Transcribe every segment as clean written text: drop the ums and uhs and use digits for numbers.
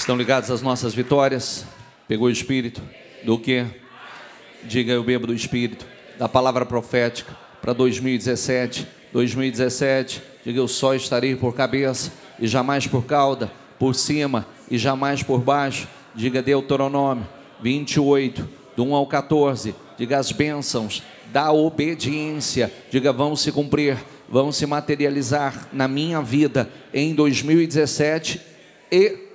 Estão ligados às nossas vitórias? Pegou o Espírito? Do quê? Diga, eu bebo do Espírito, da palavra profética para 2017. 2017, diga, eu só estarei por cabeça e jamais por cauda, por cima e jamais por baixo. Diga, Deuteronômio 28, do 1 ao 14. Diga, as bênçãos da obediência, diga, vão se cumprir, vão se materializar na minha vida em 2017 e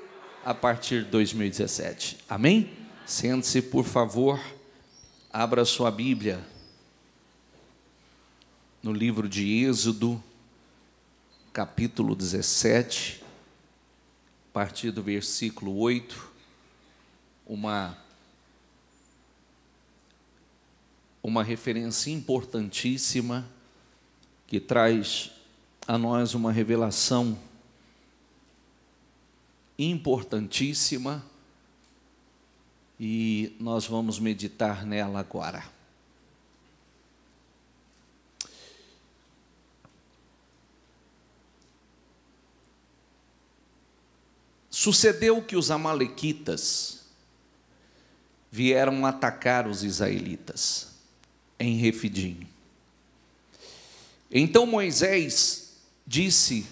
a partir de 2017. Amém? Sente-se, por favor. Abra sua Bíblia no livro de Êxodo, capítulo 17, a partir do versículo 8, uma referência importantíssima que traz a nós uma revelação importantíssima, e nós vamos meditar nela agora. Sucedeu que os amalequitas vieram atacar os israelitas em Refidim. Então Moisés disse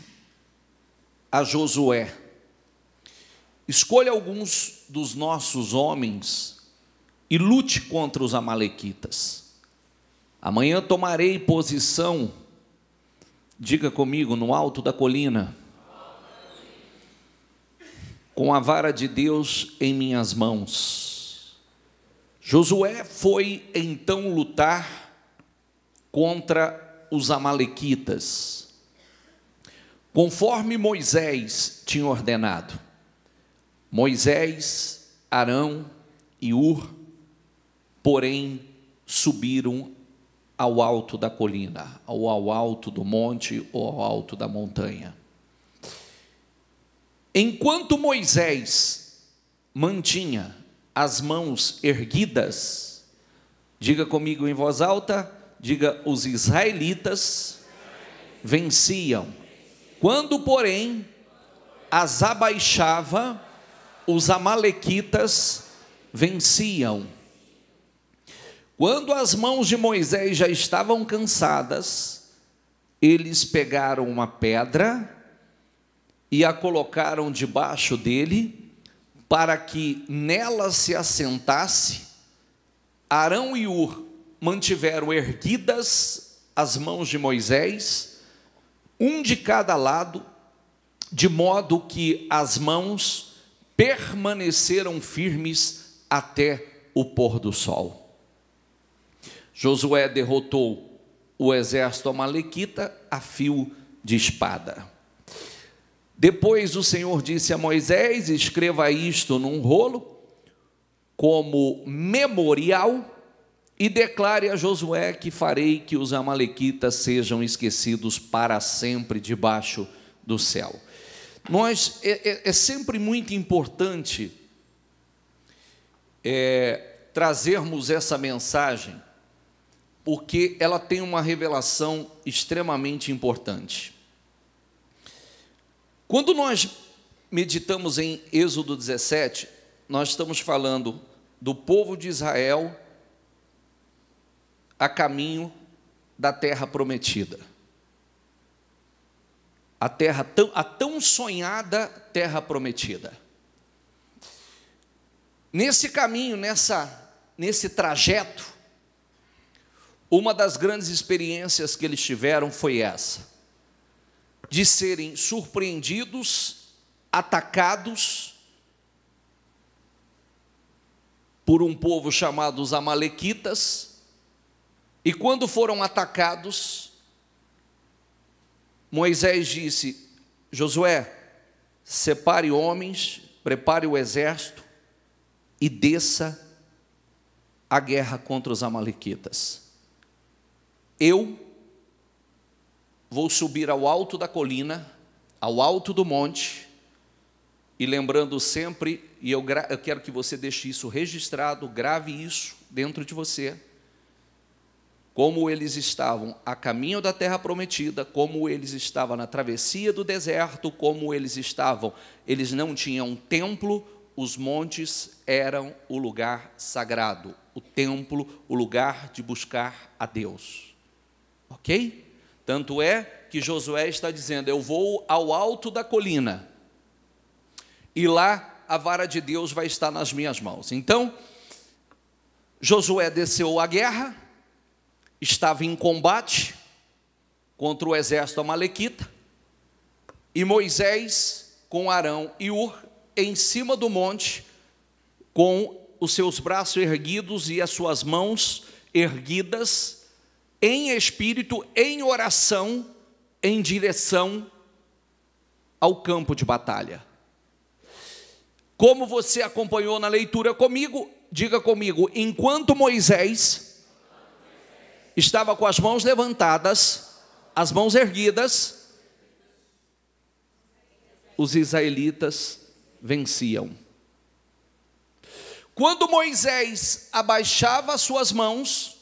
a Josué: escolha alguns dos nossos homens e lute contra os amalequitas. Amanhã tomarei posição, diga comigo, no alto da colina, com a vara de Deus em minhas mãos. Josué foi então lutar contra os amalequitas, conforme Moisés tinha ordenado. Moisés, Arão e Hur, porém, subiram ao alto da colina, ou ao alto do monte, ou ao alto da montanha. Enquanto Moisés mantinha as mãos erguidas, diga comigo em voz alta, diga, os israelitas venciam. Quando, porém, as abaixava, os amalequitas venciam. Quando as mãos de Moisés já estavam cansadas, eles pegaram uma pedra e a colocaram debaixo dele, para que nela se assentasse. Arão e Hur mantiveram erguidas as mãos de Moisés, um de cada lado, de modo que as mãos permaneceram firmes até o pôr do sol. Josué derrotou o exército amalequita a fio de espada. Depois o Senhor disse a Moisés: escreva isto num rolo como memorial e declare a Josué que farei que os amalequitas sejam esquecidos para sempre debaixo do céu. É sempre muito importante trazermos essa mensagem, porque ela tem uma revelação extremamente importante. Quando nós meditamos em Êxodo 17, nós estamos falando do povo de Israel a caminho da terra prometida. A tão sonhada terra prometida. Nesse caminho, nesse trajeto, uma das grandes experiências que eles tiveram foi essa, de serem surpreendidos, atacados por um povo chamado os amalequitas, e quando foram atacados, Moisés disse: Josué, separe homens, prepare o exército e desça a guerra contra os amalequitas. Eu vou subir ao alto da colina, ao alto do monte, e lembrando sempre, e eu quero que você deixe isso registrado, grave isso dentro de você, como eles estavam a caminho da terra prometida, como eles estavam na travessia do deserto, como eles não tinham templo, os montes eram o lugar sagrado, o templo, o lugar de buscar a Deus. Ok? Tanto é que Josué está dizendo, eu vou ao alto da colina, e lá a vara de Deus vai estar nas minhas mãos. Então, Josué desceu à guerra, estava em combate contra o exército amalequita, e Moisés com Arão e Hur em cima do monte, com os seus braços erguidos e as suas mãos erguidas, em espírito, em oração, em direção ao campo de batalha. Como você acompanhou na leitura comigo, diga comigo, enquanto Moisés estava com as mãos levantadas, as mãos erguidas, os israelitas venciam. Quando Moisés abaixava as suas mãos,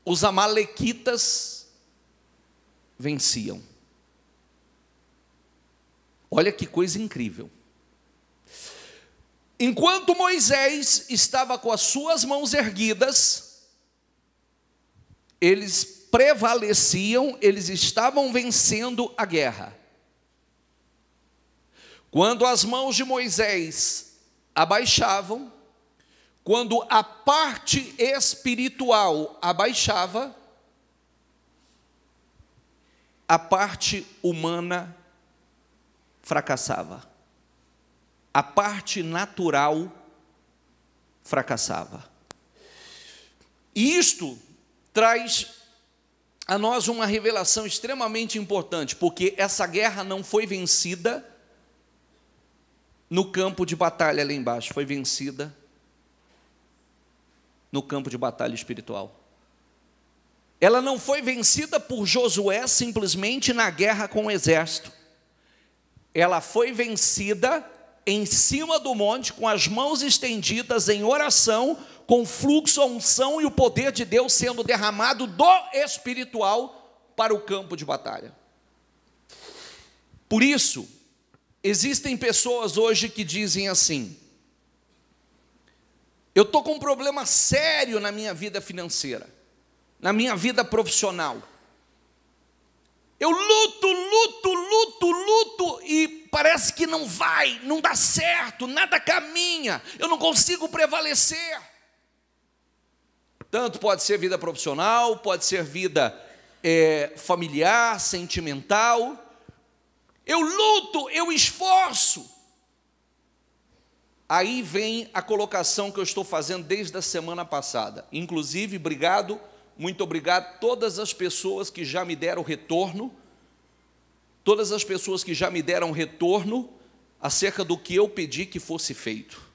os amalequitas venciam. Olha que coisa incrível. Enquanto Moisés estava com as suas mãos erguidas, eles prevaleciam, eles estavam vencendo a guerra. Quando as mãos de Moisés abaixavam, quando a parte espiritual abaixava, a parte humana fracassava. A parte natural fracassava. E isto traz a nós uma revelação extremamente importante, porque essa guerra não foi vencida no campo de batalha lá embaixo, foi vencida no campo de batalha espiritual. Ela não foi vencida por Josué simplesmente na guerra com o exército. Ela foi vencida em cima do monte, com as mãos estendidas em oração, com fluxo, a unção e o poder de Deus sendo derramado do espiritual para o campo de batalha. Por isso, existem pessoas hoje que dizem assim, eu estou com um problema sério na minha vida financeira, na minha vida profissional. Eu luto e parece que não vai, não dá certo, nada caminha, eu não consigo prevalecer. Tanto pode ser vida profissional, pode ser vida familiar, sentimental. Eu luto, eu esforço. Aí vem a colocação que eu estou fazendo desde a semana passada. Inclusive, muito obrigado a todas as pessoas que já me deram retorno, acerca do que eu pedi que fosse feito.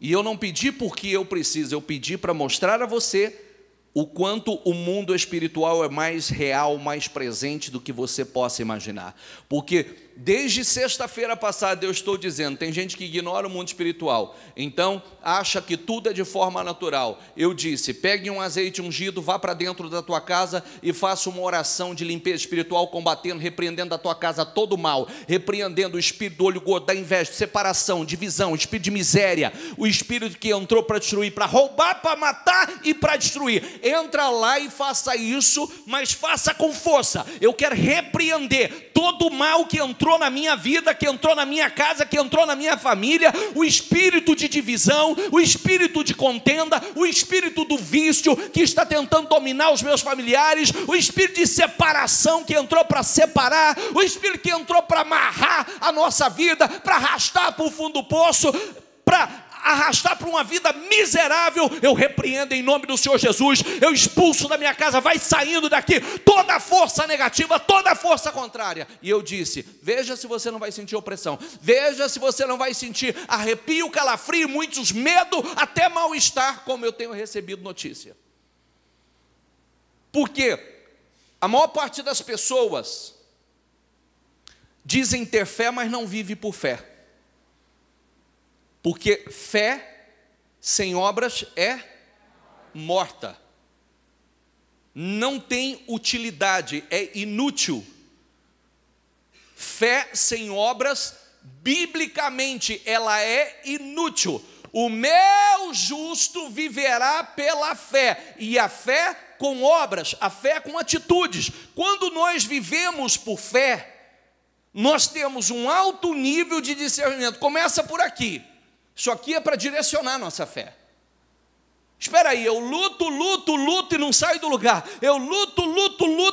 E eu não pedi porque eu preciso, eu pedi para mostrar a você o quanto o mundo espiritual é mais real, mais presente do que você possa imaginar. Porque desde sexta-feira passada eu estou dizendo, tem gente que ignora o mundo espiritual, então acha que tudo é de forma natural. Eu disse, pegue um azeite ungido, vá para dentro da tua casa e faça uma oração de limpeza espiritual, combatendo, repreendendo da tua casa todo o mal, repreendendo o espírito do olho gordo, da inveja, de separação, divisão, espírito de miséria, o espírito que entrou para destruir, para roubar, para matar e para destruir. Entra lá e faça isso, mas faça com força. Eu quero repreender todo o mal que entrou na minha vida, que entrou na minha casa, que entrou na minha família, o espírito de divisão, o espírito de contenda, o espírito do vício que está tentando dominar os meus familiares, o espírito de separação que entrou para separar, o espírito que entrou para amarrar a nossa vida, para arrastar para o fundo do poço, para arrastar para uma vida miserável. Eu repreendo em nome do Senhor Jesus, eu expulso da minha casa, vai saindo daqui toda a força negativa, toda a força contrária. E eu disse, veja se você não vai sentir opressão, veja se você não vai sentir arrepio, calafrio, muitos medo, até mal-estar, como eu tenho recebido notícia. Porque a maior parte das pessoas dizem ter fé, mas não vive por fé. Porque fé sem obras é morta. não tem utilidade, é inútil. Fé sem obras, biblicamente, ela é inútil. O meu justo viverá pela fé, e a fé com obras, a fé com atitudes. Quando nós vivemos por fé, nós temos um alto nível de discernimento. Começa por aqui. Isso aqui é para direcionar a nossa fé. Espera aí, eu luto e não saio do lugar. Eu luto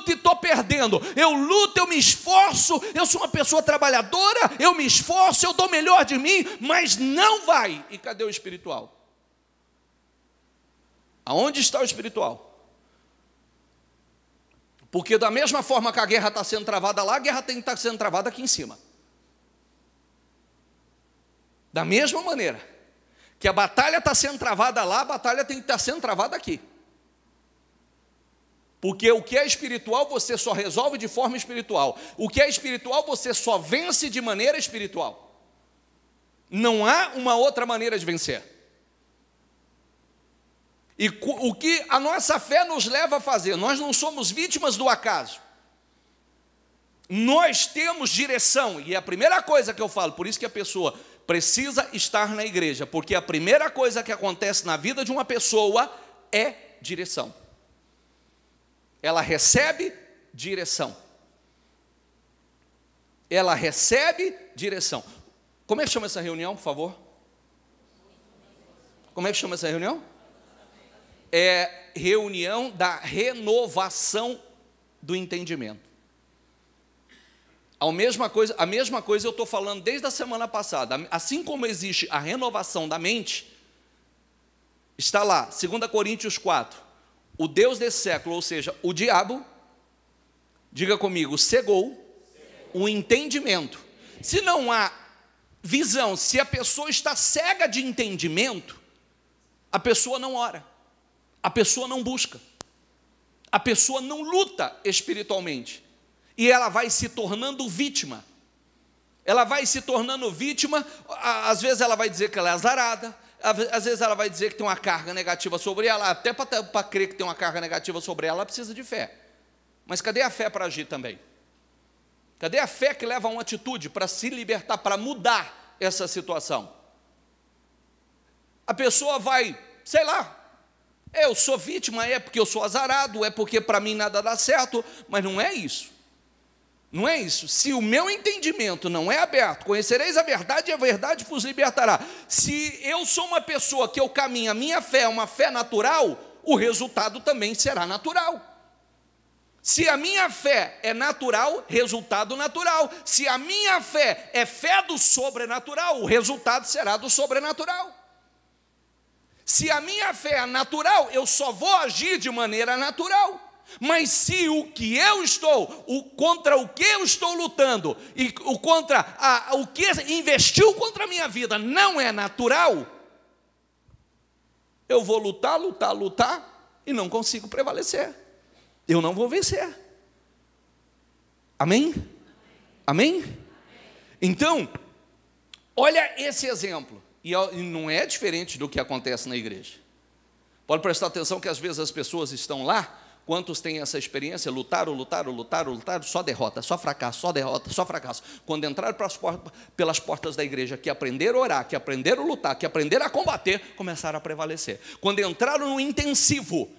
e estou perdendo. Eu luto, eu me esforço, eu sou uma pessoa trabalhadora, eu me esforço, eu dou o melhor de mim, mas não vai. E cadê o espiritual? Aonde está o espiritual? Porque da mesma forma que a guerra está sendo travada lá, a guerra tem que estar sendo travada aqui em cima. Da mesma maneira que a batalha está sendo travada lá, a batalha tem que estar sendo travada aqui. Porque o que é espiritual, você só resolve de forma espiritual. O que é espiritual, você só vence de maneira espiritual. Não há uma outra maneira de vencer. E o que a nossa fé nos leva a fazer? Nós não somos vítimas do acaso. Nós temos direção. E é a primeira coisa que eu falo, por isso que a pessoa precisa estar na igreja, porque a primeira coisa que acontece na vida de uma pessoa é direção. Ela recebe direção. Ela recebe direção. Como é que chama essa reunião, por favor? Como é que chama essa reunião? É reunião da renovação do entendimento. A mesma coisa eu estou falando desde a semana passada. Assim como existe a renovação da mente, está lá, 2 Coríntios 4, o Deus desse século, ou seja, o diabo, diga comigo, cegou o entendimento. Se não há visão, se a pessoa está cega de entendimento, a pessoa não ora, a pessoa não busca, a pessoa não luta espiritualmente. E ela vai se tornando vítima. Ela vai se tornando vítima, às vezes ela vai dizer que ela é azarada, às vezes ela vai dizer que tem uma carga negativa sobre ela, até para crer que tem uma carga negativa sobre ela, ela precisa de fé. Mas cadê a fé para agir também? Cadê a fé que leva a uma atitude para se libertar, para mudar essa situação? A pessoa vai, sei lá, eu sou vítima, é porque eu sou azarado, é porque para mim nada dá certo, mas não é isso. Não é isso. Se o meu entendimento não é aberto, conhecereis a verdade e a verdade vos libertará. Se eu sou uma pessoa que eu caminho, a minha fé é uma fé natural, o resultado também será natural. Se a minha fé é natural, resultado natural. Se a minha fé é fé do sobrenatural, o resultado será do sobrenatural. Se a minha fé é natural, eu só vou agir de maneira natural. Mas se o que eu estou, contra o que eu estou lutando, e o que investiu contra a minha vida não é natural, eu vou lutar e não consigo prevalecer. Eu não vou vencer. Amém? Amém? Então, olha esse exemplo. E não é diferente do que acontece na igreja. Pode prestar atenção que às vezes as pessoas estão lá. Quantos têm essa experiência? Lutaram, só derrota, só fracasso, só derrota, só fracasso. Quando entraram pelas portas da igreja, que aprenderam a orar, que aprenderam a lutar, que aprenderam a combater, começaram a prevalecer. Quando entraram no intensivo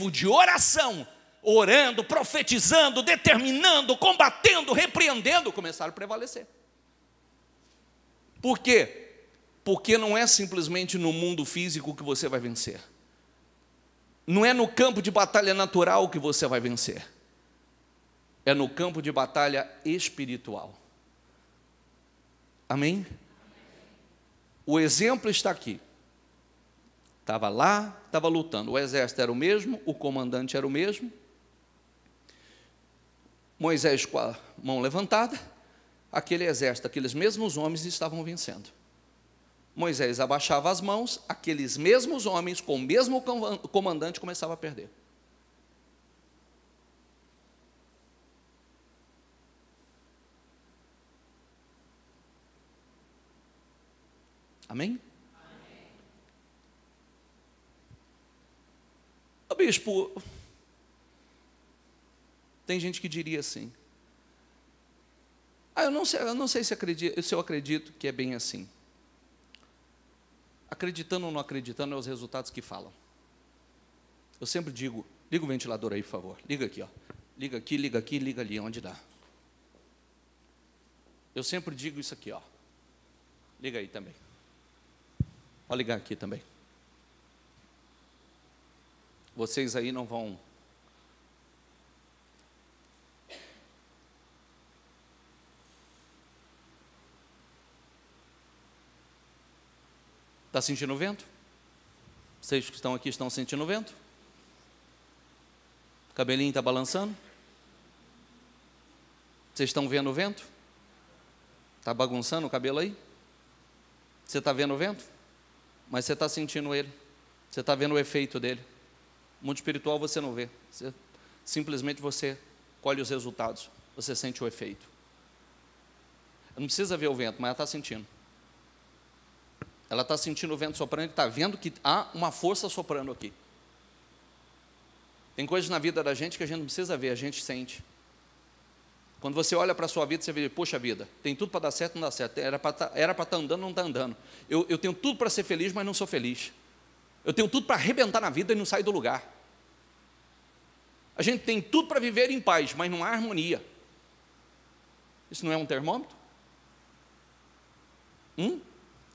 de oração, orando, profetizando, determinando, combatendo, repreendendo, começaram a prevalecer. Por quê? Porque não é simplesmente no mundo físico que você vai vencer. Não é no campo de batalha natural que você vai vencer. É no campo de batalha espiritual. Amém? O exemplo está aqui. Estava lá, estava lutando. O exército era o mesmo, o comandante era o mesmo. Moisés com a mão levantada, aquele exército, aqueles mesmos homens estavam vencendo. Moisés abaixava as mãos, aqueles mesmos homens, com o mesmo comandante, começavam a perder. Amém? A bispo, tem gente que diria assim, eu não sei se eu acredito que é bem assim. Acreditando ou não acreditando, é os resultados que falam. Eu sempre digo, liga o ventilador aí, por favor. Liga aqui, ó. Liga aqui, liga ali, onde dá. Eu sempre digo isso aqui, ó. Liga aí também. Pode ligar aqui também. Vocês aí não vão... Está sentindo o vento? Vocês que estão aqui estão sentindo o vento? O cabelinho está balançando? Vocês estão vendo o vento? Está bagunçando o cabelo aí? Você está vendo o vento? Mas você está sentindo ele. Você está vendo o efeito dele. O mundo espiritual você não vê. Simplesmente você colhe os resultados. Você sente o efeito. Não precisa ver o vento, mas ela está sentindo. Ela está sentindo o vento soprando e está vendo que há uma força soprando aqui. Tem coisas na vida da gente que a gente não precisa ver, a gente sente. Quando você olha para a sua vida, você vê, poxa vida, tem tudo para dar certo, não dá certo. Era para estar andando, não está andando. Eu tenho tudo para ser feliz, mas não sou feliz. Eu tenho tudo para arrebentar na vida e não sair do lugar. A gente tem tudo para viver em paz, mas não há harmonia. Isso não é um termômetro?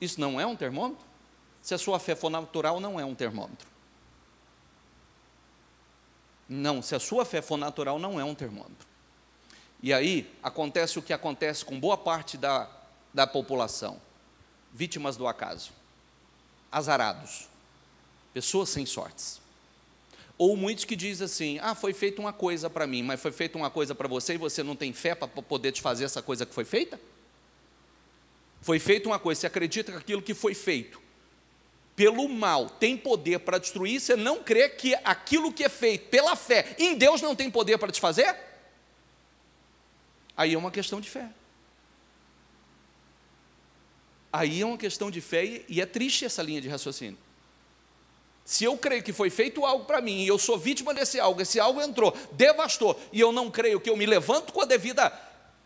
Isso não é um termômetro? Se a sua fé for natural, não é um termômetro. Não, se a sua fé for natural, não é um termômetro. E aí, acontece o que acontece com boa parte da população. Vítimas do acaso. Azarados. Pessoas sem sortes. Ou muitos que dizem assim, foi feita uma coisa para mim, mas foi feita uma coisa para você e você não tem fé para poder te fazer essa coisa que foi feita? Foi feita uma coisa, você acredita que aquilo que foi feito pelo mal tem poder para destruir, você não crê que aquilo que é feito pela fé em Deus não tem poder para te fazer? Aí é uma questão de fé. Aí é uma questão de fé e é triste essa linha de raciocínio. Se eu creio que foi feito algo para mim e eu sou vítima desse algo, esse algo entrou, devastou, e eu não creio que eu me levanto com a devida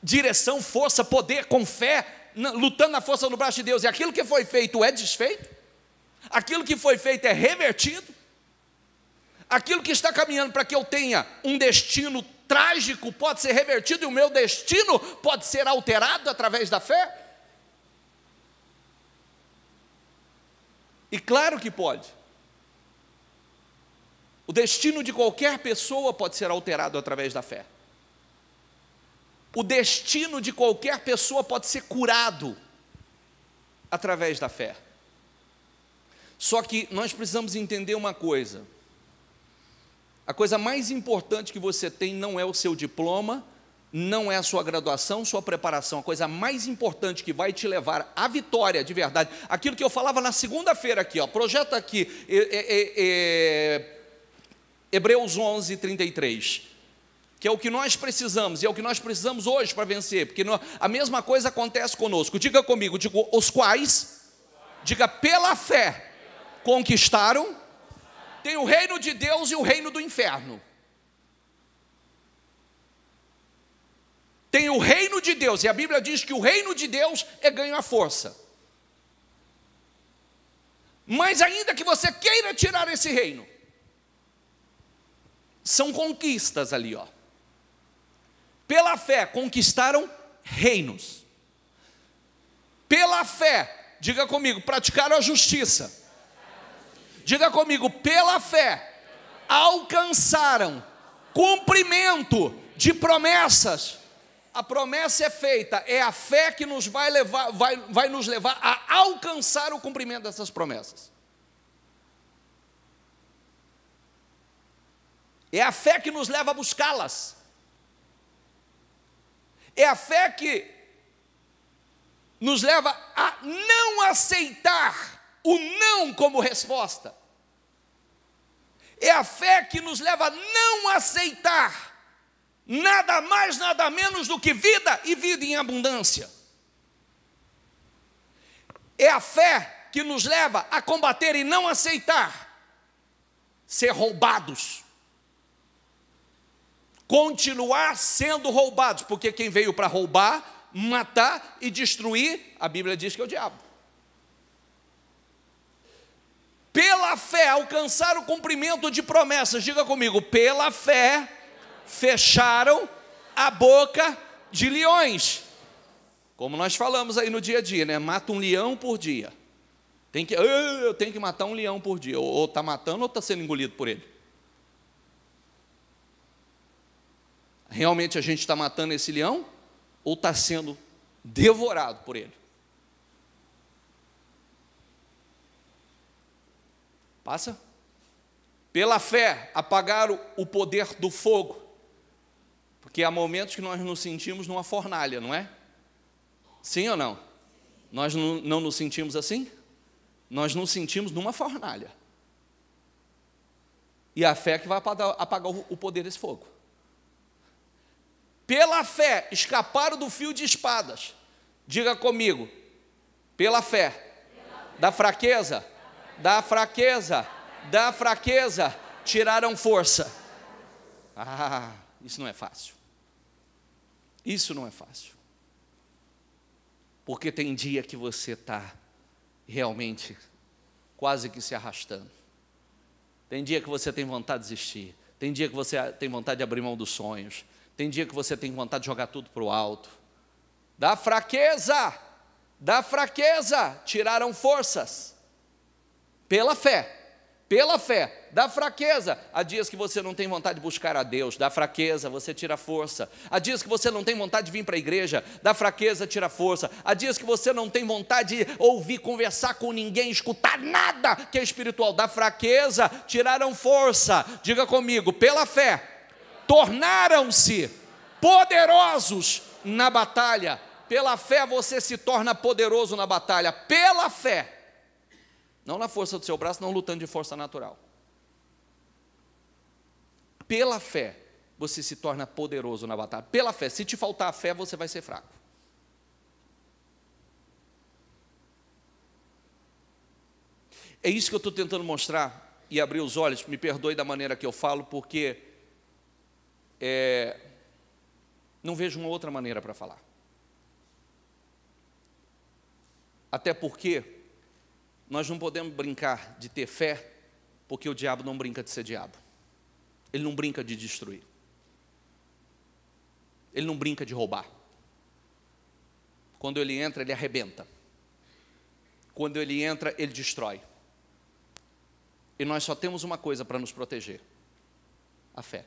direção, força, poder, com fé, lutando na força do braço de Deus, e aquilo que foi feito é desfeito, aquilo que foi feito é revertido, aquilo que está caminhando para que eu tenha um destino trágico pode ser revertido e o meu destino pode ser alterado através da fé? E claro que pode. O destino de qualquer pessoa pode ser alterado através da fé. O destino de qualquer pessoa pode ser curado através da fé. Só que nós precisamos entender uma coisa. A coisa mais importante que você tem não é o seu diploma, não é a sua graduação, sua preparação. A coisa mais importante que vai te levar à vitória de verdade, aquilo que eu falava na segunda-feira aqui, projeta aqui, Hebreus 11, 33. Que é o que nós precisamos, e é o que nós precisamos hoje para vencer, porque a mesma coisa acontece conosco. Diga comigo, os quais, diga pela fé, conquistaram, tem o reino de Deus e o reino do inferno. Tem o reino de Deus, e a Bíblia diz que o reino de Deus é ganho à força. Mas ainda que você queira tirar esse reino, são conquistas ali, Pela fé conquistaram reinos. Pela fé, diga comigo, praticaram a justiça. Diga comigo, pela fé alcançaram cumprimento de promessas. A promessa é feita, é a fé que nos vai nos levar a alcançar o cumprimento dessas promessas. É a fé que nos leva a buscá-las. É a fé que nos leva a não aceitar o não como resposta. É a fé que nos leva a não aceitar nada mais, nada menos do que vida e vida em abundância. É a fé que nos leva a combater e não aceitar ser roubados. Continuar sendo roubados, porque quem veio para roubar, matar e destruir, a Bíblia diz que é o diabo. Pela fé, alcançar o cumprimento de promessas. Diga comigo, pela fé, fecharam a boca de leões. Como nós falamos aí no dia a dia, né? Mata um leão por dia. Eu tenho que matar um leão por dia. Ou está matando ou está sendo engolido por ele. Realmente a gente está matando esse leão ou está sendo devorado por ele? Passa. Pela fé, apagar o poder do fogo. Porque há momentos que nós nos sentimos numa fornalha, não é? Sim ou não? Nós não nos sentimos assim? Nós nos sentimos numa fornalha. E a fé que vai apagar o poder desse fogo. Pela fé, escaparam do fio de espadas. Diga comigo. Pela fé. Da fraqueza. Da fraqueza. Da fraqueza. Tiraram força. Isso não é fácil. Isso não é fácil. Porque tem dia que você está realmente quase que se arrastando. Tem dia que você tem vontade de desistir. Tem dia que você tem vontade de abrir mão dos sonhos. Tem dia que você tem vontade de jogar tudo para o alto. Da fraqueza, tiraram forças. Pela fé, da fraqueza. Há dias que você não tem vontade de buscar a Deus, da fraqueza você tira força. Há dias que você não tem vontade de vir para a igreja, da fraqueza tira força. Há dias que você não tem vontade de ouvir, conversar com ninguém, escutar nada que é espiritual, da fraqueza tiraram força. Diga comigo, pela fé. Tornaram-se poderosos na batalha. Pela fé você se torna poderoso na batalha. Pela fé. Não na força do seu braço, não lutando de força natural. Pela fé você se torna poderoso na batalha. Pela fé. Se te faltar a fé, você vai ser fraco. É isso que eu estou tentando mostrar e abrir os olhos. Me perdoe da maneira que eu falo, porque não vejo uma outra maneira para falar. Até porque nós não podemos brincar de ter fé, porque o diabo não brinca de ser diabo. Ele não brinca de destruir. Ele não brinca de roubar. Quando ele entra, ele arrebenta. Quando ele entra, ele destrói. E nós só temos uma coisa para nos proteger: a fé.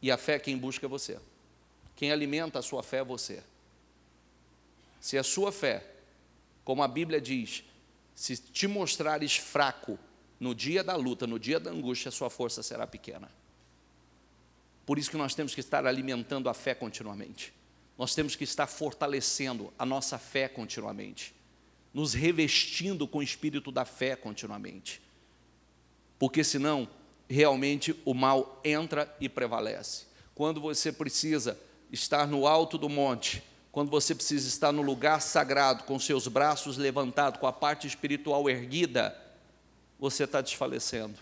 E a fé quem busca é você. Quem alimenta a sua fé é você. Se a sua fé, como a Bíblia diz, se te mostrares fraco no dia da luta, no dia da angústia, a sua força será pequena. Por isso que nós temos que estar alimentando a fé continuamente. Nós temos que estar fortalecendo a nossa fé continuamente. Nos revestindo com o espírito da fé continuamente. Porque senão realmente o mal entra e prevalece. Quando você precisa estar no alto do monte, quando você precisa estar no lugar sagrado, com seus braços levantados, com a parte espiritual erguida, você está desfalecendo.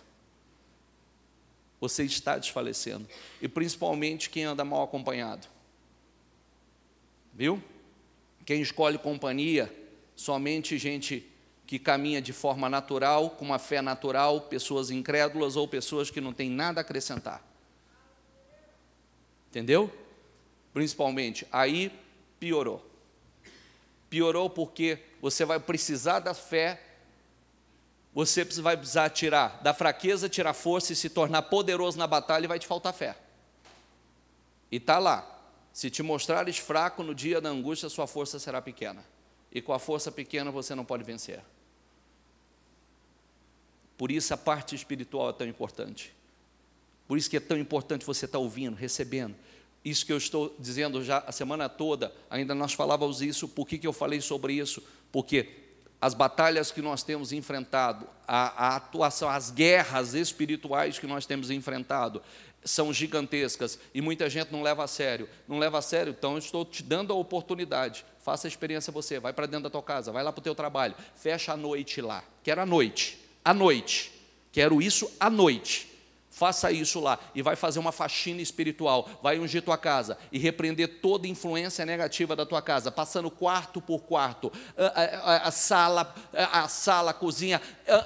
Você está desfalecendo. E principalmente quem anda mal acompanhado. Viu? Quem escolhe companhia, somente gente que caminha de forma natural, com uma fé natural, pessoas incrédulas ou pessoas que não têm nada a acrescentar. Entendeu? Principalmente, aí piorou. Piorou porque você vai precisar da fé, você vai precisar tirar da fraqueza, tirar força e se tornar poderoso na batalha, e vai te faltar fé. E está lá, se te mostrares fraco no dia da angústia, sua força será pequena. E com a força pequena você não pode vencer. Por isso a parte espiritual é tão importante. Por isso que é tão importante você estar ouvindo, recebendo. Isso que eu estou dizendo já a semana toda, ainda nós falávamos isso. Por que eu falei sobre isso? Porque as batalhas que nós temos enfrentado, a atuação, as guerras espirituais que nós temos enfrentado, são gigantescas, e muita gente não leva a sério. Não leva a sério, então eu estou te dando a oportunidade. Faça a experiência você, vai para dentro da tua casa, vai lá para o teu trabalho, fecha a noite lá, que era à noite, Quero isso à noite. Faça isso lá e vai fazer uma faxina espiritual, vai ungir tua casa e repreender toda influência negativa da tua casa, passando quarto por quarto, a sala, a cozinha,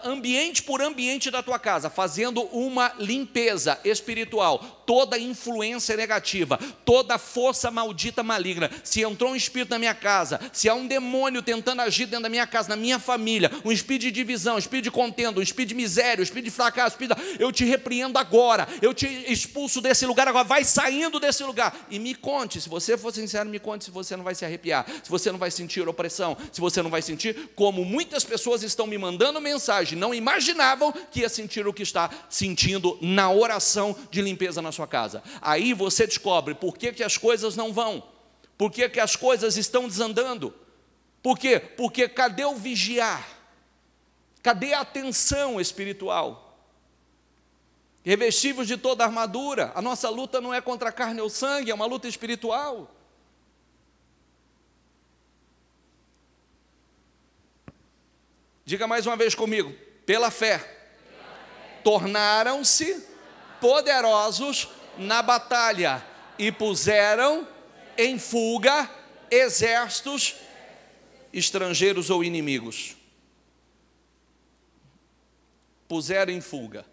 ambiente por ambiente da tua casa, fazendo uma limpeza espiritual, toda influência negativa, toda força maldita maligna. Se entrou um espírito na minha casa, se há um demônio tentando agir dentro da minha casa, na minha família, um espírito de divisão, um espírito de contenda, um espírito de miséria, um espírito de fracasso, eu te repreendo agora, eu te expulso desse lugar agora, vai saindo desse lugar, e me conte, se você for sincero, me conte se você não vai se arrepiar, se você não vai sentir opressão, se você não vai sentir, como muitas pessoas estão me mandando mensagem, não imaginavam que ia sentir o que está sentindo na oração de limpeza na sua casa. Aí você descobre por que as coisas não vão, por que as coisas estão desandando. Por quê? Porque cadê o vigiar? Cadê a atenção espiritual? Revestivos de toda a armadura. A nossa luta não é contra a carne ou sangue, é uma luta espiritual. Diga mais uma vez comigo: pela fé, tornaram-se poderosos na batalha e puseram em fuga exércitos estrangeiros ou inimigos. Puseram em fuga.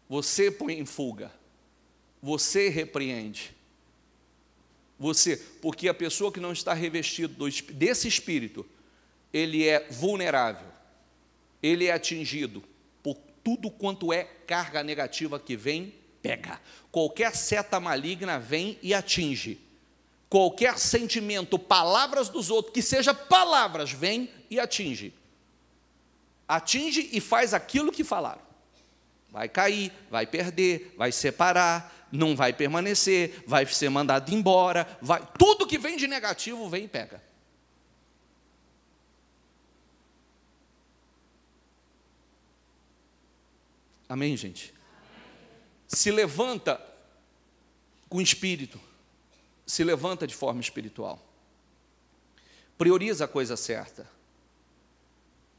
Você põe em fuga. Você repreende. Você, porque a pessoa que não está revestida desse espírito, ele é vulnerável, ele é atingido por tudo quanto é carga negativa que vem, pega. Qualquer seta maligna vem e atinge. Qualquer sentimento, palavras dos outros, que seja palavras, vem e atinge. Atinge e faz aquilo que falaram. Vai cair, vai perder, vai separar, não vai permanecer, vai ser mandado embora, tudo que vem de negativo vem e pega. Amém, gente? Se levanta com espírito, se levanta de forma espiritual. Prioriza a coisa certa.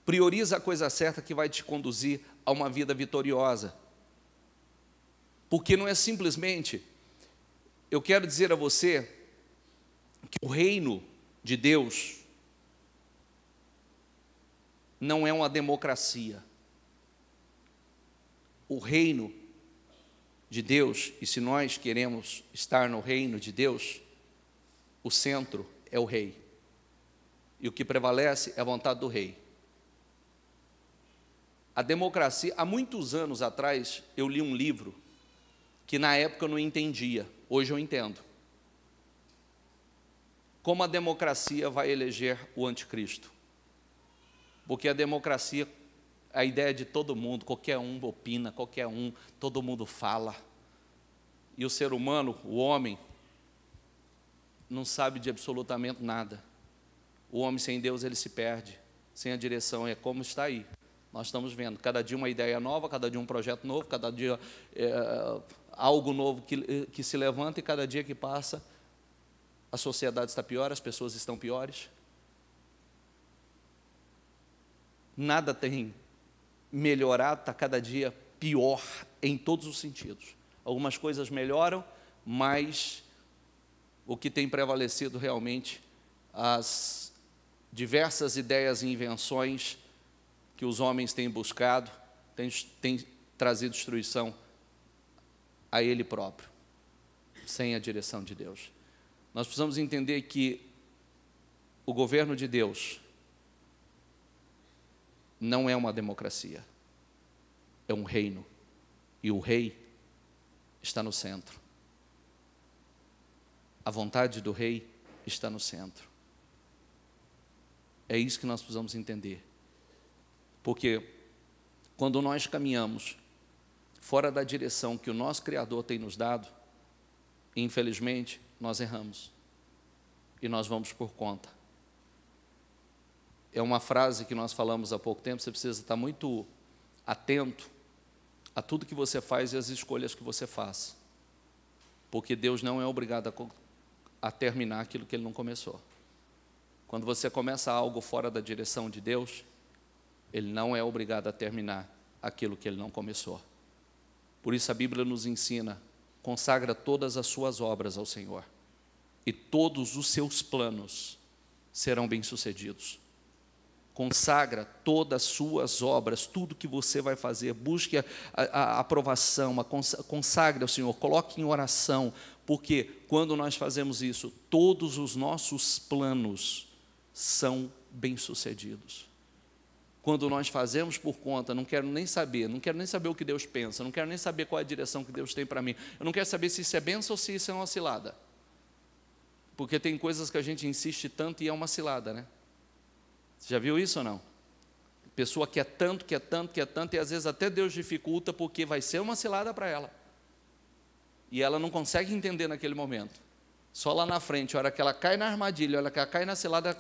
Prioriza a coisa certa que vai te conduzir a uma vida vitoriosa. Porque não é simplesmente, eu quero dizer a você, que o reino de Deus não é uma democracia. O reino de Deus, e se nós queremos estar no reino de Deus, o centro é o rei. E o que prevalece é a vontade do rei. A democracia, há muitos anos atrás, eu li um livro que na época eu não entendia, hoje eu entendo. Como a democracia vai eleger o anticristo. Porque a democracia, a ideia de todo mundo, qualquer um opina, qualquer um, todo mundo fala. E o ser humano, o homem, não sabe de absolutamente nada. O homem sem Deus, ele se perde, sem a direção, é como está aí. Nós estamos vendo, cada dia uma ideia nova, cada dia um projeto novo, cada dia algo novo que se levanta, e cada dia que passa, a sociedade está pior, as pessoas estão piores. Nada tem melhorado, está cada dia pior em todos os sentidos. Algumas coisas melhoram, mas o que tem prevalecido realmente, as diversas ideias e invenções que os homens têm buscado, têm trazido destruição a ele próprio, sem a direção de Deus. Nós precisamos entender que o governo de Deus não é uma democracia, é um reino, e o rei está no centro. A vontade do rei está no centro. É isso que nós precisamos entender. Porque quando nós caminhamos fora da direção que o nosso Criador tem nos dado, infelizmente, nós erramos. E nós vamos por conta. É uma frase que nós falamos há pouco tempo, você precisa estar muito atento a tudo que você faz e as escolhas que você faz. Porque Deus não é obrigado a terminar aquilo que Ele não começou. Quando você começa algo fora da direção de Deus, Ele não é obrigado a terminar aquilo que ele não começou. Por isso a Bíblia nos ensina: consagra todas as suas obras ao Senhor, e todos os seus planos serão bem-sucedidos. Consagra todas as suas obras, tudo que você vai fazer, busque a aprovação, consagre ao Senhor, coloque em oração, porque quando nós fazemos isso, todos os nossos planos são bem-sucedidos. Quando nós fazemos por conta, não quero nem saber o que Deus pensa, não quero nem saber qual é a direção que Deus tem para mim, eu não quero saber se isso é bênção ou se isso é uma cilada, porque tem coisas que a gente insiste tanto e é uma cilada, né? Você já viu isso ou não? A pessoa quer tanto, e às vezes até Deus dificulta, porque vai ser uma cilada para ela, e ela não consegue entender naquele momento. Só lá na frente, a hora que ela cai na armadilha, a hora que ela cai na cilada,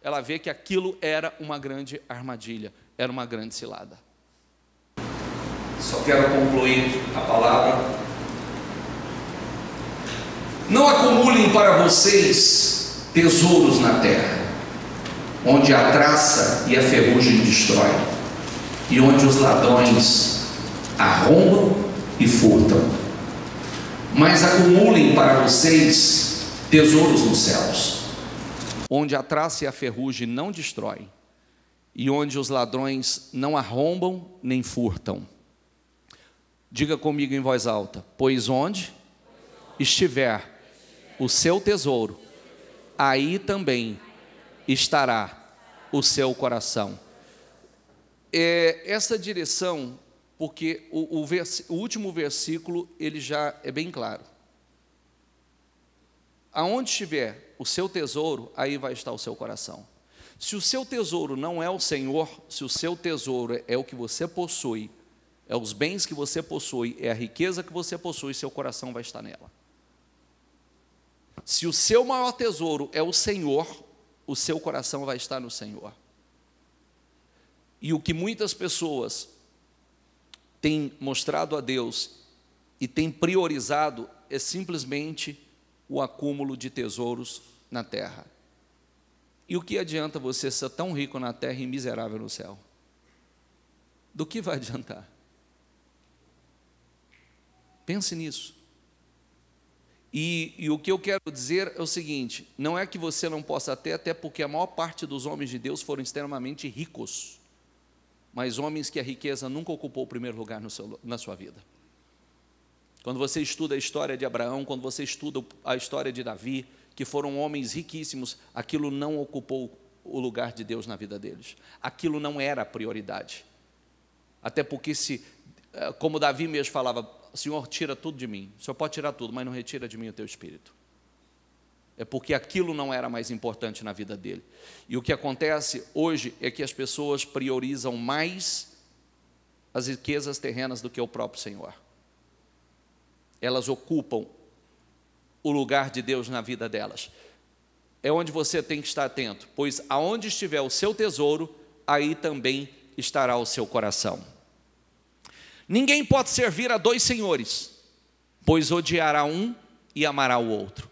ela vê que aquilo era uma grande armadilha, era uma grande cilada. Só quero concluir a palavra. Não acumulem para vocês tesouros na terra, onde a traça e a ferrugem destrói, e onde os ladrões arrombam e furtam. Mas acumulem para vocês tesouros nos céus, onde a traça e a ferrugem não destroem, e onde os ladrões não arrombam nem furtam. Diga comigo em voz alta: pois onde estiver o seu tesouro, aí também estará o seu coração. Essa direção, porque o último versículo, ele já é bem claro. Aonde estiver o seu tesouro, aí vai estar o seu coração. Se o seu tesouro não é o Senhor, se o seu tesouro é o que você possui, é os bens que você possui, é a riqueza que você possui, seu coração vai estar nela. Se o seu maior tesouro é o Senhor, o seu coração vai estar no Senhor. E o que muitas pessoas têm mostrado a Deus e têm priorizado é simplesmente o acúmulo de tesouros na terra. E o que adianta você ser tão rico na terra e miserável no céu? Do que vai adiantar? Pense nisso. E o que eu quero dizer é o seguinte: não é que você não possa ter, até porque a maior parte dos homens de Deus foram extremamente ricos, mas homens que a riqueza nunca ocupou o primeiro lugar na sua vida. Quando você estuda a história de Abraão, quando você estuda a história de Davi, que foram homens riquíssimos, aquilo não ocupou o lugar de Deus na vida deles. Aquilo não era a prioridade. Até porque, como Davi mesmo falava: Senhor, tira tudo de mim. O Senhor pode tirar tudo, mas não retira de mim o teu espírito. É porque aquilo não era mais importante na vida dele. E o que acontece hoje é que as pessoas priorizam mais as riquezas terrenas do que o próprio Senhor. Elas ocupam o lugar de Deus na vida delas. É onde você tem que estar atento, pois aonde estiver o seu tesouro, aí também estará o seu coração. Ninguém pode servir a dois senhores, pois odiará um e amará o outro,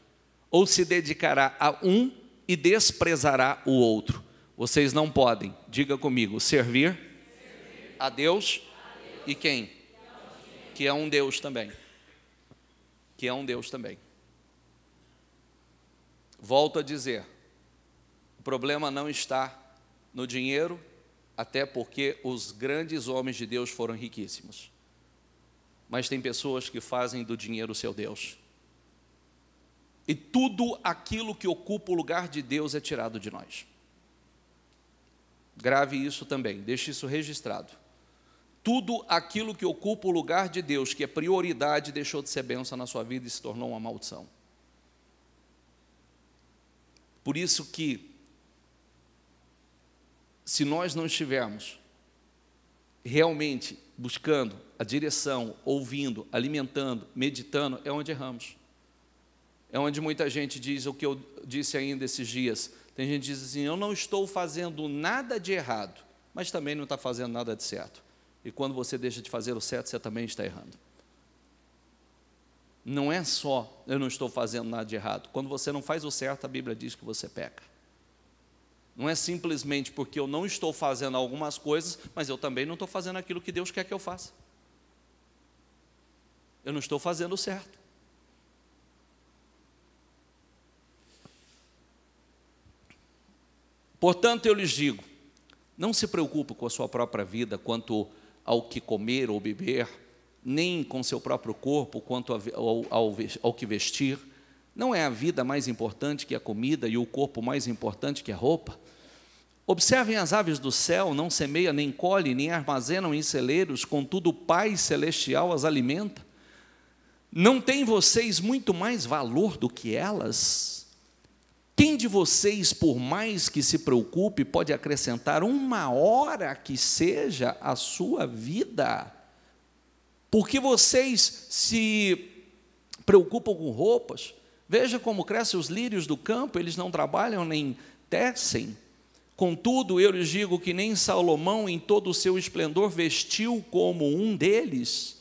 ou se dedicará a um e desprezará o outro. Vocês não podem, diga comigo, servir a Deus e quem? Que é um Deus também. Que é um Deus também. Volto a dizer, o problema não está no dinheiro, até porque os grandes homens de Deus foram riquíssimos. Mas tem pessoas que fazem do dinheiro o seu Deus. E tudo aquilo que ocupa o lugar de Deus é tirado de nós. Grave isso também, deixe isso registrado. Tudo aquilo que ocupa o lugar de Deus, que é prioridade, deixou de ser bênção na sua vida e se tornou uma maldição. Por isso que, se nós não estivermos realmente buscando a direção, ouvindo, alimentando, meditando, é onde erramos. É onde muita gente diz o que eu disse ainda esses dias. Tem gente que diz assim: eu não estou fazendo nada de errado, mas também não está fazendo nada de certo. E quando você deixa de fazer o certo, você também está errando. Não é só eu não estou fazendo nada de errado. Quando você não faz o certo, a Bíblia diz que você peca. Não é simplesmente porque eu não estou fazendo algumas coisas, mas eu também não estou fazendo aquilo que Deus quer que eu faça. Eu não estou fazendo o certo. Portanto, eu lhes digo, não se preocupe com a sua própria vida quanto ao que comer ou beber, nem com seu próprio corpo quanto ao que vestir. Não é a vida mais importante que a comida e o corpo mais importante que a roupa? Observem as aves do céu, não semeiam, nem colhem, nem armazenam em celeiros, contudo o Pai Celestial as alimenta. Não tem vocês muito mais valor do que elas? Quem de vocês, por mais que se preocupe, pode acrescentar uma hora que seja à sua vida? Porque vocês se preocupam com roupas? Veja como crescem os lírios do campo, eles não trabalham nem tecem. Contudo, eu lhes digo que nem Salomão, em todo o seu esplendor, vestiu como um deles.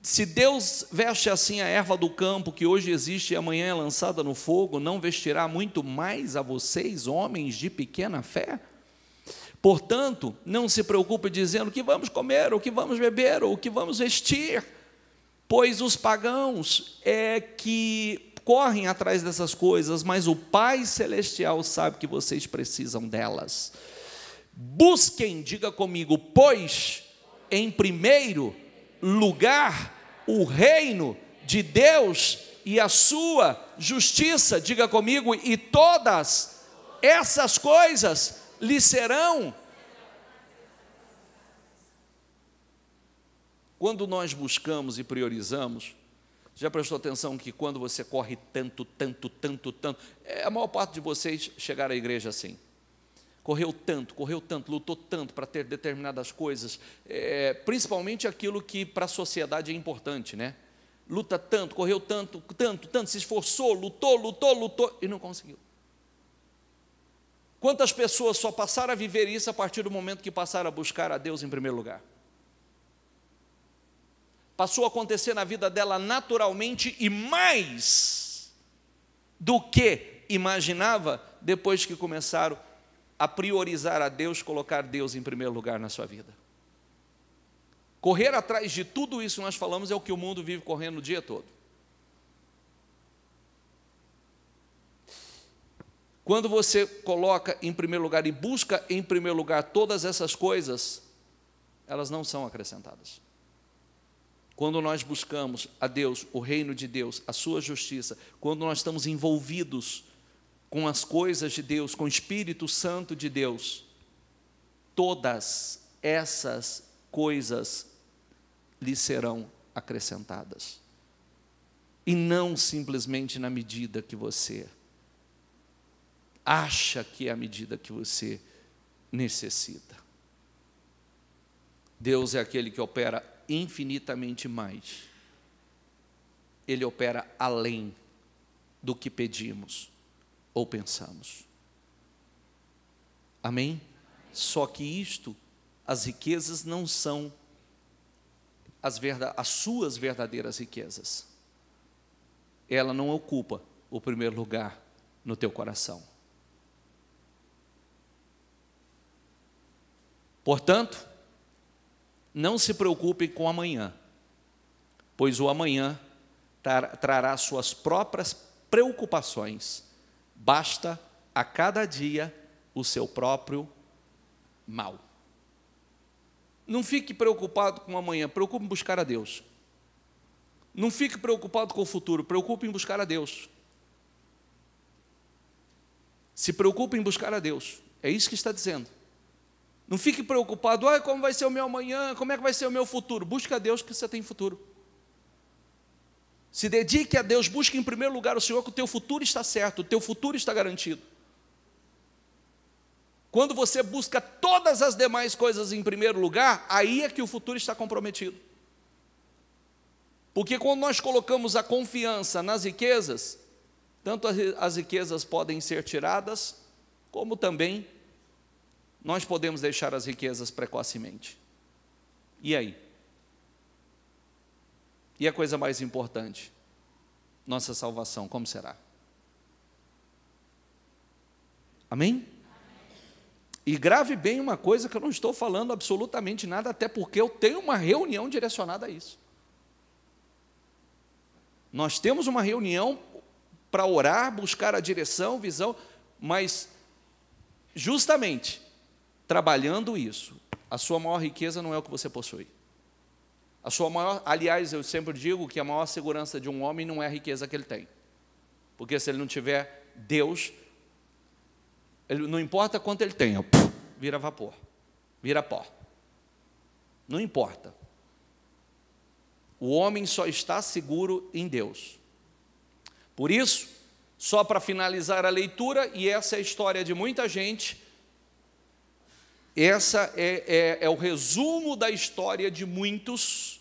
Se Deus veste assim a erva do campo, que hoje existe e amanhã é lançada no fogo, não vestirá muito mais a vocês, homens de pequena fé? Portanto, não se preocupe dizendo o que vamos comer, ou o que vamos beber, ou o que vamos vestir, pois os pagãos é que correm atrás dessas coisas, mas o Pai Celestial sabe que vocês precisam delas. Busquem, diga comigo, pois, em primeiro lugar, o reino de Deus e a sua justiça, diga comigo, e todas essas coisas lhe serão. Quando nós buscamos e priorizamos, já prestou atenção que quando você corre tanto, a maior parte de vocês chegaram à igreja assim, correu tanto, lutou tanto para ter determinadas coisas, principalmente aquilo que para a sociedade é importante, né? Luta tanto, correu tanto, se esforçou, lutou e não conseguiu. Quantas pessoas só passaram a viver isso a partir do momento que passaram a buscar a Deus em primeiro lugar? Passou a acontecer na vida dela naturalmente e mais do que imaginava depois que começaram a priorizar a Deus, colocar Deus em primeiro lugar na sua vida. Correr atrás de tudo isso que nós falamos é o que o mundo vive correndo o dia todo. Quando você coloca em primeiro lugar e busca em primeiro lugar todas essas coisas, elas não são acrescentadas. Quando nós buscamos a Deus, o reino de Deus, a sua justiça, quando nós estamos envolvidos com as coisas de Deus, com o Espírito Santo de Deus, todas essas coisas lhe serão acrescentadas. E não simplesmente na medida que você acha que é a medida que você necessita. Deus é aquele que opera infinitamente mais. Ele opera além do que pedimos ou pensamos. Amém? Só que isto, as riquezas não são as suas verdadeiras riquezas. Ela não ocupa o primeiro lugar no teu coração. Portanto, não se preocupe com o amanhã, pois o amanhã trará suas próprias preocupações. Basta a cada dia o seu próprio mal. Não fique preocupado com o amanhã, preocupe em buscar a Deus. Não fique preocupado com o futuro, preocupe em buscar a Deus. Se preocupe em buscar a Deus, é isso que está dizendo. Não fique preocupado, como vai ser o meu amanhã, como é que vai ser o meu futuro? Busque a Deus que você tem futuro. Se dedique a Deus, busque em primeiro lugar o Senhor, que o teu futuro está certo, o teu futuro está garantido. Quando você busca todas as demais coisas em primeiro lugar, aí é que o futuro está comprometido. Porque quando nós colocamos a confiança nas riquezas, tanto as riquezas podem ser tiradas, como também nós podemos deixar as riquezas precocemente. E aí? E a coisa mais importante, nossa salvação, como será? Amém? E grave bem uma coisa que eu não estou falando absolutamente nada, até porque eu tenho uma reunião direcionada a isso. Nós temos uma reunião para orar, buscar a direção, visão, mas justamente trabalhando isso, a sua maior riqueza não é o que você possui. A sua maior, aliás, eu sempre digo que a maior segurança de um homem não é a riqueza que ele tem. Porque se ele não tiver Deus, ele, não importa quanto ele tenha, vira vapor, vira pó. Não importa. O homem só está seguro em Deus. Por isso, só para finalizar a leitura, e essa é a história de muita gente, essa é o resumo da história de muitos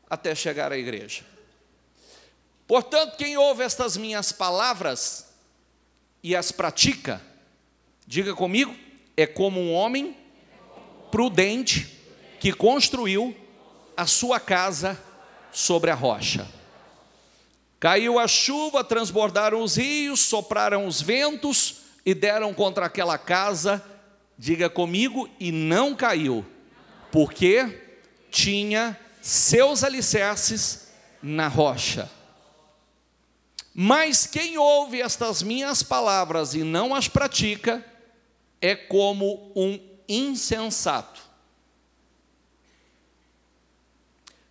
até chegar à igreja. Portanto, quem ouve estas minhas palavras e as pratica, diga comigo, é como um homem prudente que construiu a sua casa sobre a rocha. Caiu a chuva, transbordaram os rios, sopraram os ventos e deram contra aquela casa, diga comigo, e não caiu, porque tinha seus alicerces na rocha. Mas quem ouve estas minhas palavras e não as pratica, é como um insensato,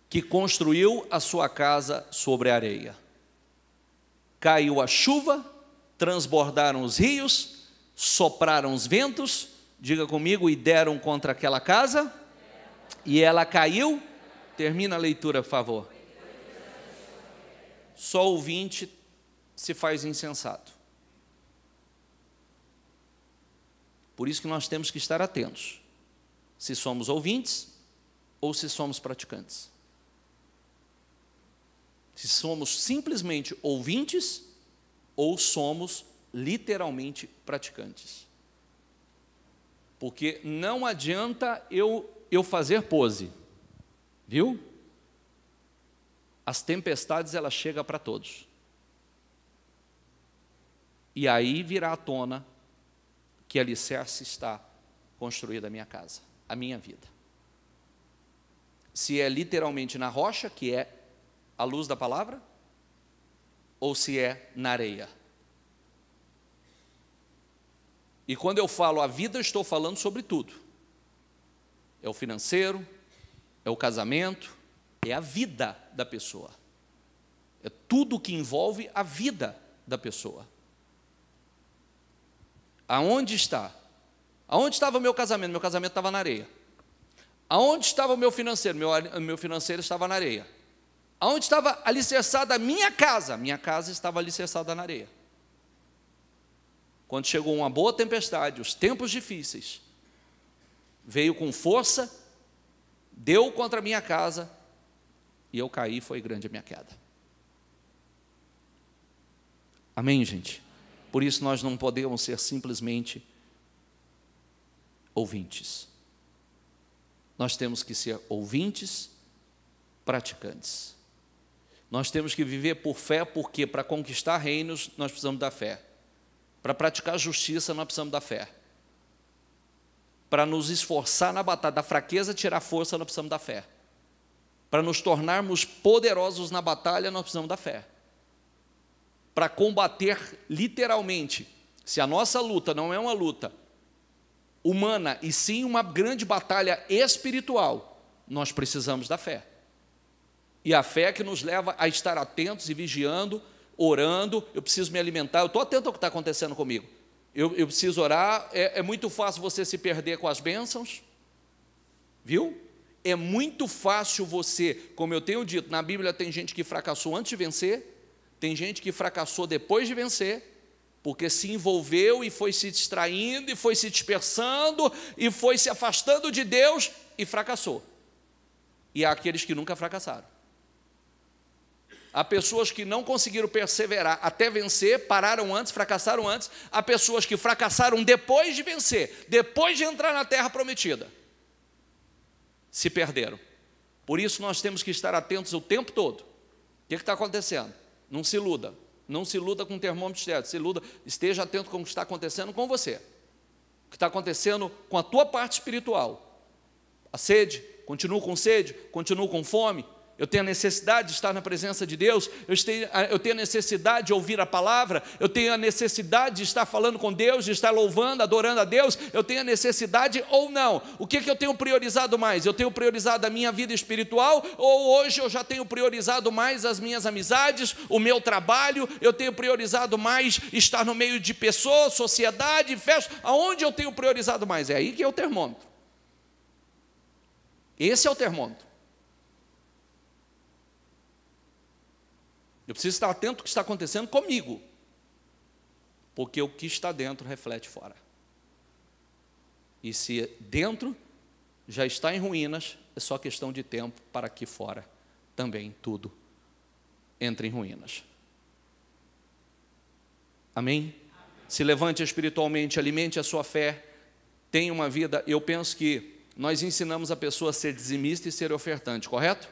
que construiu a sua casa sobre a areia. Caiu a chuva, transbordaram os rios, sopraram os ventos, diga comigo, e deram contra aquela casa, e ela caiu. Termina a leitura, por favor. Só ouvinte se faz insensato. Por isso que nós temos que estar atentos, se somos ouvintes ou se somos praticantes. Se somos simplesmente ouvintes ou somos literalmente praticantes. Porque não adianta eu fazer pose, viu? As tempestades, elas chegam para todos. E aí virá à tona que alicerce está construída a minha casa, a minha vida. Se é literalmente na rocha, que é a luz da palavra, ou se é na areia. E quando eu falo a vida, eu estou falando sobre tudo. É o financeiro, é o casamento, é a vida da pessoa. É tudo que envolve a vida da pessoa. Aonde está? Aonde estava o meu casamento? Meu casamento estava na areia. Aonde estava o meu financeiro? Meu financeiro estava na areia. Aonde estava alicerçada a minha casa? Minha casa estava alicerçada na areia. Quando chegou uma boa tempestade, os tempos difíceis, veio com força, deu contra a minha casa, e eu caí, foi grande a minha queda. Amém, gente? Por isso nós não podemos ser simplesmente ouvintes. Nós temos que ser ouvintes, praticantes. Nós temos que viver por fé, porque para conquistar reinos nós precisamos da fé. Para praticar justiça nós precisamos da fé. Para nos esforçar na batalha da fraqueza, tirar força, nós precisamos da fé. Para nos tornarmos poderosos na batalha, nós precisamos da fé. Para combater literalmente, se a nossa luta não é uma luta humana, e sim uma grande batalha espiritual, nós precisamos da fé. E a fé que nos leva a estar atentos e vigiando, orando. Eu preciso me alimentar, eu estou atento ao que está acontecendo comigo. Eu preciso orar. É muito fácil você se perder com as bênçãos, viu? É muito fácil você, como eu tenho dito, na Bíblia tem gente que fracassou antes de vencer, tem gente que fracassou depois de vencer, porque se envolveu e foi se distraindo, e foi se dispersando, e foi se afastando de Deus, e fracassou. E há aqueles que nunca fracassaram. Há pessoas que não conseguiram perseverar até vencer, pararam antes, fracassaram antes. Há pessoas que fracassaram depois de vencer, depois de entrar na terra prometida, se perderam. Por isso nós temos que estar atentos o tempo todo. O que está acontecendo? Não se iluda. Não se iluda com o termômetro externo, esteja atento com o que está acontecendo com você. o que está acontecendo com a tua parte espiritual. A sede, continuo com sede, continuo com fome. Eu tenho a necessidade de estar na presença de Deus, eu tenho a necessidade de ouvir a palavra, eu tenho a necessidade de estar falando com Deus, de estar louvando, adorando a Deus, eu tenho a necessidade ou não? O que eu tenho priorizado mais? Eu tenho priorizado a minha vida espiritual, ou hoje eu já tenho priorizado mais as minhas amizades, o meu trabalho, eu tenho priorizado mais estar no meio de pessoas, sociedade, festa? Aonde eu tenho priorizado mais? É aí que é o termômetro. Esse é o termômetro. Eu preciso estar atento ao que está acontecendo comigo, porque o que está dentro reflete fora. E se dentro já está em ruínas, é só questão de tempo para que fora também tudo entre em ruínas. Amém? Se levante espiritualmente, alimente a sua fé, tenha uma vida. Eu penso que nós ensinamos a pessoa a ser dizimista e ser ofertante, correto?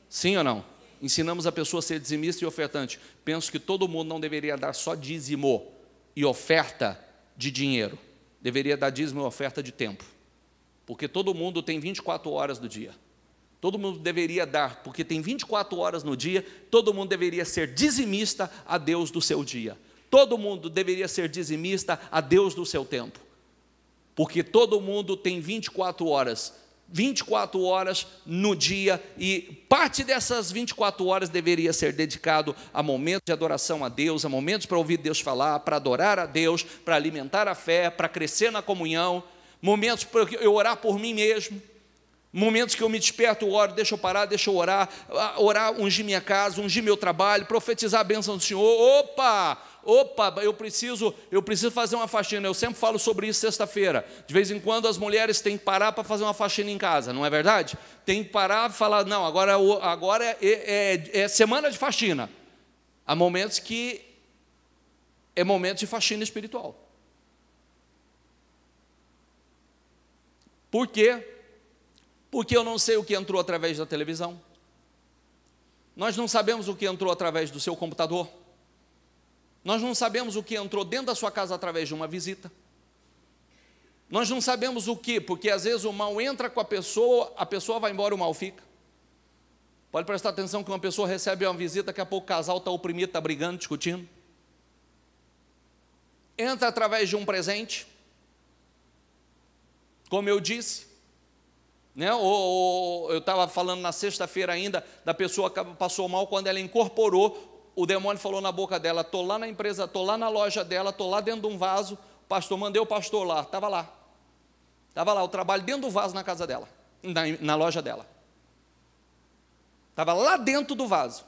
Sim ou não? Ensinamos a pessoa a ser dizimista e ofertante. Penso que todo mundo não deveria dar só dízimo e oferta de dinheiro. Deveria dar dízimo e oferta de tempo. Porque todo mundo tem 24 horas do dia. Todo mundo deveria dar, porque tem 24 horas no dia, todo mundo deveria ser dizimista a Deus do seu dia. Todo mundo deveria ser dizimista a Deus do seu tempo. Porque todo mundo tem 24 horas no dia, e parte dessas 24 horas deveria ser dedicado a momentos de adoração a Deus, a momentos para ouvir Deus falar, para adorar a Deus, para alimentar a fé, para crescer na comunhão, momentos para eu orar por mim mesmo, momentos que eu me desperto, oro, deixa eu parar, deixa eu orar, ungir minha casa, ungir meu trabalho, profetizar a bênção do Senhor. Opa, eu preciso fazer uma faxina. Eu sempre falo sobre isso sexta-feira. De vez em quando as mulheres têm que parar para fazer uma faxina em casa, não é verdade? Tem que parar e falar, não, agora é semana de faxina. Há momentos que é momento de faxina espiritual. Por quê? Porque eu não sei o que entrou através da televisão. Nós não sabemos o que entrou através do seu computador. Nós não sabemos o que entrou dentro da sua casa através de uma visita. Nós não sabemos o que, porque às vezes o mal entra com a pessoa vai embora, o mal fica. Pode prestar atenção que uma pessoa recebe uma visita, daqui a pouco o casal está oprimido, está brigando, discutindo. Entra através de um presente, como eu disse, né? Eu estava falando na sexta-feira ainda, da pessoa que passou mal quando ela incorporou. O demônio falou na boca dela, estou lá na empresa, estou lá na loja dela, estou lá dentro de um vaso, pastor, mandei o pastor lá, estava lá, o trabalho dentro do vaso na casa dela, na loja dela, estava lá dentro do vaso.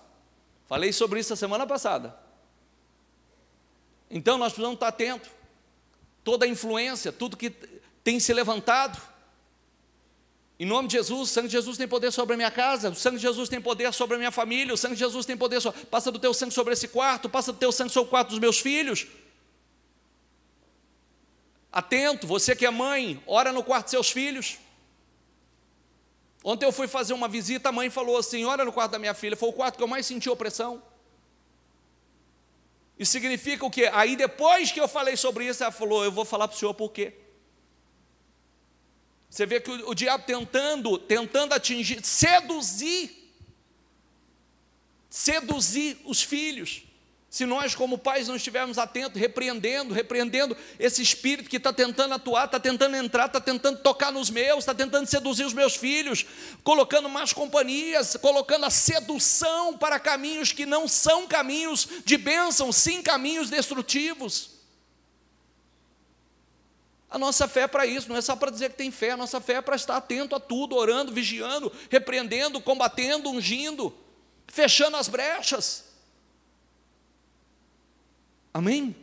Falei sobre isso a semana passada. Então nós precisamos estar atentos, toda a influência, tudo que tem se levantado, em nome de Jesus. O sangue de Jesus tem poder sobre a minha casa, o sangue de Jesus tem poder sobre a minha família, o sangue de Jesus tem poder passa do teu sangue sobre esse quarto, passa do teu sangue sobre o quarto dos meus filhos. Atento, você que é mãe, ora no quarto dos seus filhos. Ontem eu fui fazer uma visita, a mãe falou assim, ora no quarto da minha filha, foi o quarto que eu mais senti opressão. Isso significa o quê? Aí depois que eu falei sobre isso, ela falou, eu vou falar para o senhor por quê. Você vê que o diabo tentando atingir, seduzir os filhos. Se nós como pais não estivermos atentos, repreendendo esse espírito que está tentando atuar, está tentando entrar, está tentando tocar nos meus, está tentando seduzir os meus filhos, colocando más companhias, colocando a sedução para caminhos que não são caminhos de bênção, sim caminhos destrutivos. A nossa fé é para isso, não é só para dizer que tem fé, a nossa fé é para estar atento a tudo, orando, vigiando, repreendendo, combatendo, ungindo, fechando as brechas. Amém?